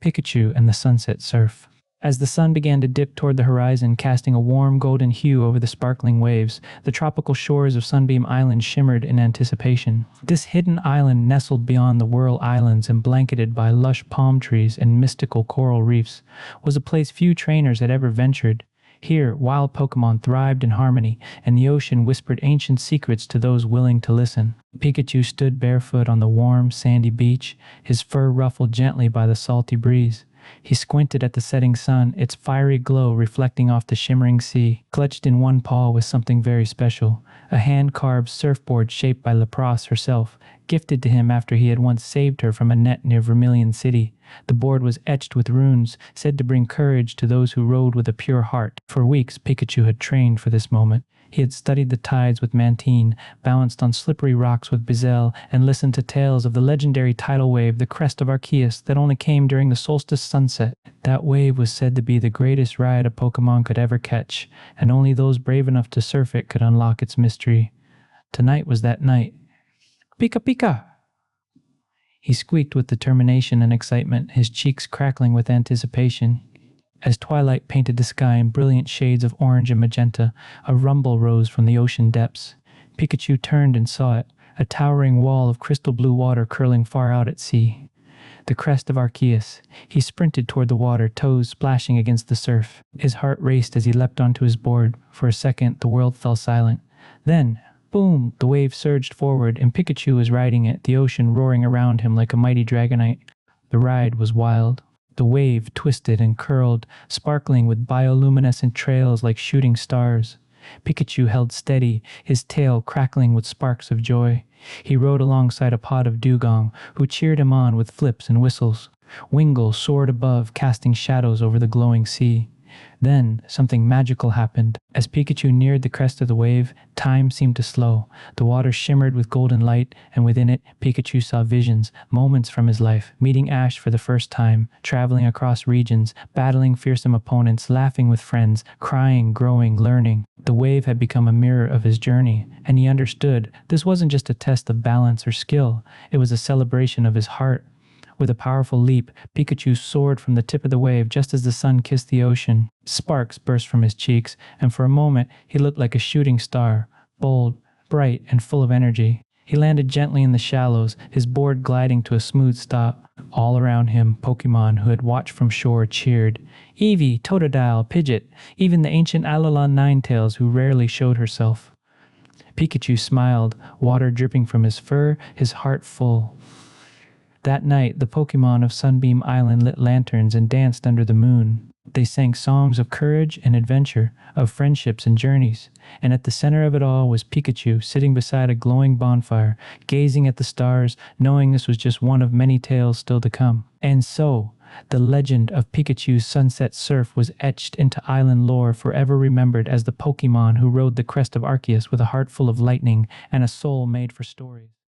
Pikachu and the Sunset Surf. As the sun began to dip toward the horizon, casting a warm golden hue over the sparkling waves, the tropical shores of Sunbeam Island shimmered in anticipation. This hidden island, nestled beyond the Whirl Islands and blanketed by lush palm trees and mystical coral reefs, was a place few trainers had ever ventured. Here, wild Pokemon thrived in harmony, and the ocean whispered ancient secrets to those willing to listen. Pikachu stood barefoot on the warm, sandy beach, his fur ruffled gently by the salty breeze. He squinted at the setting sun, its fiery glow reflecting off the shimmering sea. Clutched in one paw was something very special, a hand-carved surfboard shaped by Lapras herself, gifted to him after he had once saved her from a net near Vermilion City. The board was etched with runes, said to bring courage to those who rode with a pure heart. For weeks, Pikachu had trained for this moment. He had studied the tides with Mantine, balanced on slippery rocks with Bizel, and listened to tales of the legendary tidal wave, the crest of Arceus, that only came during the solstice sunset. That wave was said to be the greatest ride a Pokemon could ever catch, and only those brave enough to surf it could unlock its mystery. Tonight was that night. Pika Pika! He squeaked with determination and excitement, his cheeks crackling with anticipation. As twilight painted the sky in brilliant shades of orange and magenta, a rumble rose from the ocean depths. Pikachu turned and saw it, a towering wall of crystal blue water curling far out at sea. The crest of Arceus. He sprinted toward the water, toes splashing against the surf. His heart raced as he leapt onto his board. For a second, the world fell silent. Then, boom, the wave surged forward, and Pikachu was riding it, the ocean roaring around him like a mighty Dragonite. The ride was wild. The wave twisted and curled, sparkling with bioluminescent trails like shooting stars. Pikachu held steady, his tail crackling with sparks of joy. He rode alongside a pod of dugong, who cheered him on with flips and whistles. Wingull soared above, casting shadows over the glowing sea. Then, something magical happened. As Pikachu neared the crest of the wave, time seemed to slow. The water shimmered with golden light, and within it, Pikachu saw visions, moments from his life, meeting Ash for the first time, traveling across regions, battling fearsome opponents, laughing with friends, crying, growing, learning. The wave had become a mirror of his journey, and he understood this wasn't just a test of balance or skill, it was a celebration of his heart. With a powerful leap, Pikachu soared from the tip of the wave just as the sun kissed the ocean. Sparks burst from his cheeks, and for a moment he looked like a shooting star, bold, bright, and full of energy. He landed gently in the shallows, his board gliding to a smooth stop. All around him, Pokemon who had watched from shore cheered. Eevee, Totodile, Pidgeot, even the ancient Alolan Ninetales who rarely showed herself. Pikachu smiled, water dripping from his fur, his heart full. That night, the Pokemon of Sunbeam Island lit lanterns and danced under the moon. They sang songs of courage and adventure, of friendships and journeys, and at the center of it all was Pikachu sitting beside a glowing bonfire, gazing at the stars, knowing this was just one of many tales still to come. And so, the legend of Pikachu's Sunset Surf was etched into island lore, forever remembered as the Pokemon who rode the crest of Arceus with a heart full of lightning and a soul made for stories.